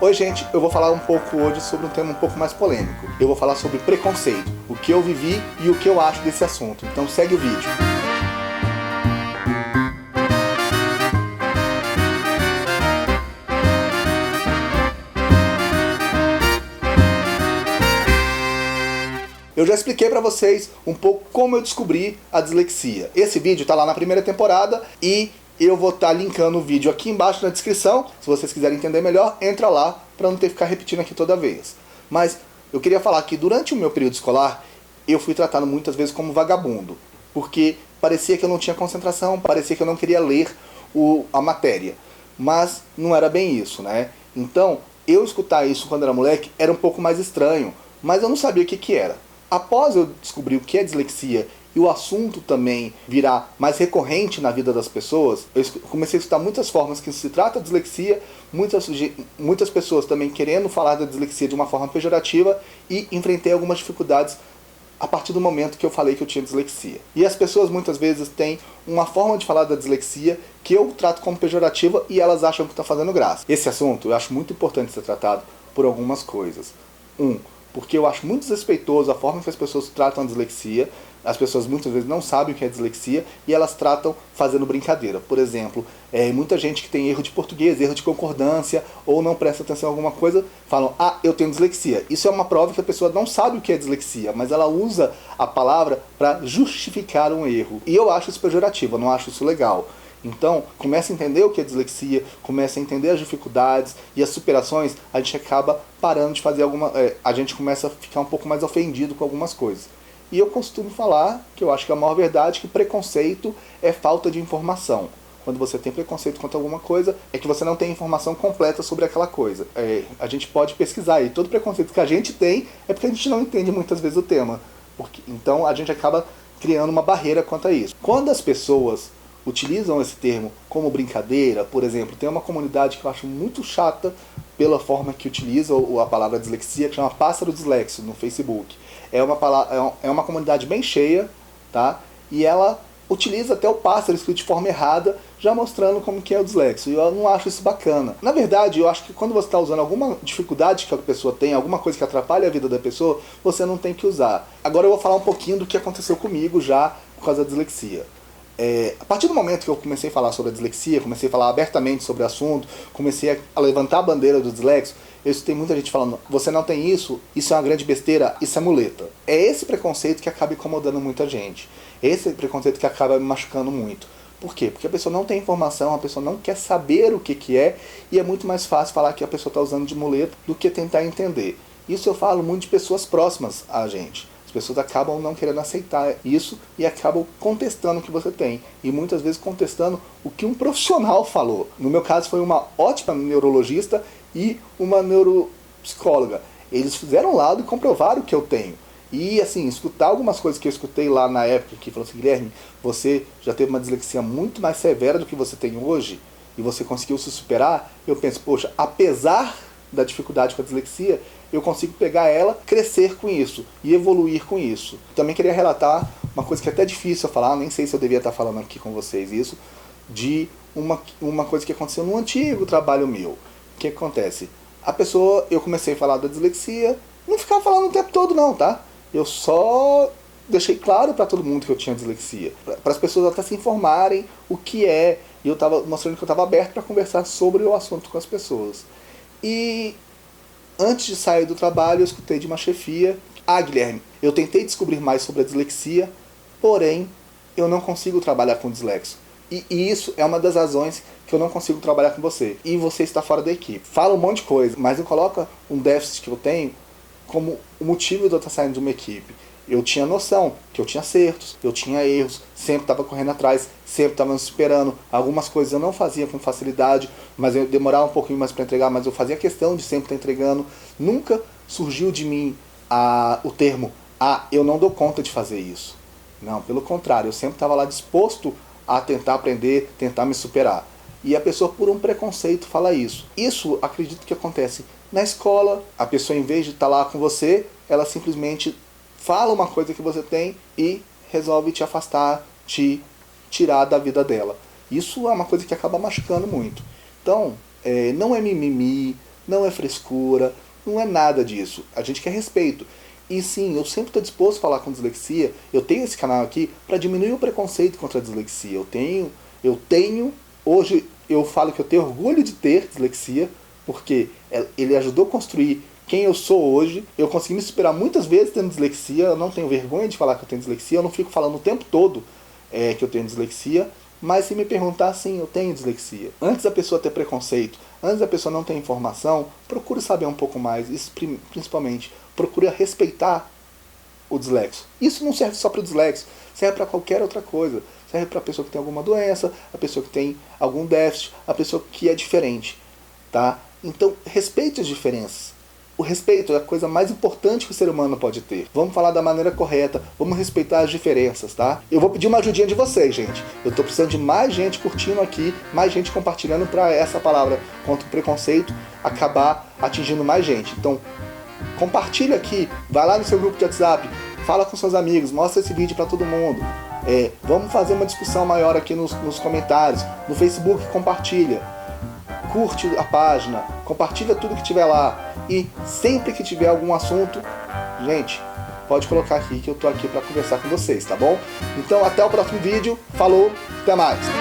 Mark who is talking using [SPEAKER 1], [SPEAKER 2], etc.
[SPEAKER 1] Oi gente, eu vou falar um pouco hoje sobre um tema um pouco mais polêmico. Eu vou falar sobre preconceito, o que eu vivi e o que eu acho desse assunto. Então segue o vídeo. Eu já expliquei pra vocês um pouco como eu descobri a dislexia. Esse vídeo tá lá na primeira temporada e eu vou estar linkando o vídeo aqui embaixo na descrição. Se vocês quiserem entender melhor, entra lá pra não ter que ficar repetindo aqui toda vez. Mas eu queria falar que durante o meu período escolar, eu fui tratado muitas vezes como vagabundo. Porque parecia que eu não tinha concentração, parecia que eu não queria ler a matéria. Mas não era bem isso, né? Então, eu escutar isso quando era moleque era um pouco mais estranho. Mas eu não sabia o que era. Após eu descobrir o que é dislexia e o assunto também virar mais recorrente na vida das pessoas, eu comecei a escutar muitas formas que se trata de dislexia, muitas pessoas também querendo falar da dislexia de uma forma pejorativa, e enfrentei algumas dificuldades a partir do momento que eu falei que eu tinha dislexia. E as pessoas muitas vezes têm uma forma de falar da dislexia que eu trato como pejorativa e elas acham que está fazendo graça. Esse assunto eu acho muito importante ser tratado por algumas coisas. Porque eu acho muito desrespeitoso a forma que as pessoas tratam a dislexia. As pessoas muitas vezes não sabem o que é dislexia e elas tratam fazendo brincadeira. Por exemplo, muita gente que tem erro de português, erro de concordância, ou não presta atenção em alguma coisa, falam, eu tenho dislexia. Isso é uma prova que a pessoa não sabe o que é dislexia, mas ela usa a palavra para justificar um erro. E eu acho isso pejorativo, eu não acho isso legal. Então, comece a entender o que é dislexia, comece a entender as dificuldades e as superações, a gente acaba parando de fazer a gente começa a ficar um pouco mais ofendido com algumas coisas. E eu costumo falar, que eu acho que é a maior verdade, que preconceito é falta de informação. Quando você tem preconceito contra alguma coisa, é que você não tem informação completa sobre aquela coisa. A gente pode pesquisar, e todo preconceito que a gente tem é porque a gente não entende muitas vezes o tema. Então a gente acaba criando uma barreira quanto a isso. Quando as pessoas utilizam esse termo como brincadeira, por exemplo, tem uma comunidade que eu acho muito chata pela forma que utiliza a palavra dislexia, que chama Pássaro Dislexo no Facebook. É uma comunidade bem cheia, tá? E ela utiliza até o pássaro escrito de forma errada, já mostrando como que é o dislexo. E eu não acho isso bacana. Na verdade, eu acho que quando você está usando alguma dificuldade que a pessoa tem, alguma coisa que atrapalha a vida da pessoa, você não tem que usar. Agora eu vou falar um pouquinho do que aconteceu comigo já por causa da dislexia. A partir do momento que eu comecei a falar sobre a dislexia, comecei a falar abertamente sobre o assunto, comecei a levantar a bandeira do dislexo, eu escutei muita gente falando, você não tem isso é uma grande besteira, isso é muleta. É esse preconceito que acaba incomodando muita gente. Esse preconceito que acaba me machucando muito. Por quê? Porque a pessoa não tem informação, a pessoa não quer saber o que é, e é muito mais fácil falar que a pessoa está usando de muleta do que tentar entender. Isso eu falo muito de pessoas próximas a gente. As pessoas acabam não querendo aceitar isso e acabam contestando o que você tem. E muitas vezes contestando o que um profissional falou. No meu caso foi uma ótima neurologista e uma neuropsicóloga. Eles fizeram um laudo e comprovaram o que eu tenho. E assim, escutar algumas coisas que eu escutei lá na época, que falou assim, Guilherme, você já teve uma dislexia muito mais severa do que você tem hoje, e você conseguiu se superar, eu penso, poxa, apesar da dificuldade com a dislexia, eu consigo pegar ela, crescer com isso e evoluir com isso. Também queria relatar uma coisa que é até difícil eu falar, nem sei se eu devia estar falando aqui com vocês isso, de uma coisa que aconteceu num antigo trabalho meu. O que acontece? Eu comecei a falar da dislexia, não ficava falando o tempo todo não, tá? Eu só deixei claro para todo mundo que eu tinha dislexia, para as pessoas até se informarem o que é, e eu estava mostrando que eu estava aberto para conversar sobre o assunto com as pessoas. E antes de sair do trabalho, eu escutei de uma chefia, Guilherme, eu tentei descobrir mais sobre a dislexia, porém, eu não consigo trabalhar com dislexo. E isso é uma das razões que eu não consigo trabalhar com você. E você está fora da equipe. Fala um monte de coisa, mas não coloca um déficit que eu tenho como o motivo de eu estar saindo de uma equipe. Eu tinha noção que eu tinha acertos, eu tinha erros, sempre estava correndo atrás, sempre estava me superando. Algumas coisas eu não fazia com facilidade, mas eu demorava um pouquinho mais para entregar, mas eu fazia questão de sempre estar entregando. Nunca surgiu de mim o termo, eu não dou conta de fazer isso. Não, pelo contrário, eu sempre estava lá disposto a tentar aprender, tentar me superar. E a pessoa, por um preconceito, fala isso. Isso, acredito que acontece na escola. A pessoa, em vez de estar lá com você, ela simplesmente fala uma coisa que você tem e resolve te afastar, te tirar da vida dela. Isso é uma coisa que acaba machucando muito. Então, não é mimimi, não é frescura, não é nada disso. A gente quer respeito. E sim, eu sempre estou disposto a falar com dislexia. Eu tenho esse canal aqui para diminuir o preconceito contra a dislexia. Hoje eu falo que eu tenho orgulho de ter dislexia, porque ele ajudou a construir quem eu sou hoje. Eu consegui me superar muitas vezes tendo dislexia, eu não tenho vergonha de falar que eu tenho dislexia, eu não fico falando o tempo todo que eu tenho dislexia, mas se me perguntar, sim, eu tenho dislexia. Antes da pessoa ter preconceito, antes da pessoa não ter informação, procure saber um pouco mais, isso principalmente, procure respeitar o dislexo. Isso não serve só para o dislexo, serve para qualquer outra coisa. Serve para a pessoa que tem alguma doença, a pessoa que tem algum déficit, a pessoa que é diferente, tá? Então, respeite as diferenças. O respeito é a coisa mais importante que o ser humano pode ter. Vamos falar da maneira correta, vamos respeitar as diferenças, tá? Eu vou pedir uma ajudinha de vocês, gente. Eu tô precisando de mais gente curtindo aqui, mais gente compartilhando para essa palavra contra o preconceito acabar atingindo mais gente. Então, compartilha aqui, vai lá no seu grupo de WhatsApp, fala com seus amigos, mostra esse vídeo para todo mundo. Vamos fazer uma discussão maior aqui nos comentários. No Facebook, compartilha. Curte a página, compartilha tudo que tiver lá. E sempre que tiver algum assunto, gente, pode colocar aqui que eu tô aqui para conversar com vocês, tá bom? Então até o próximo vídeo. Falou, até mais!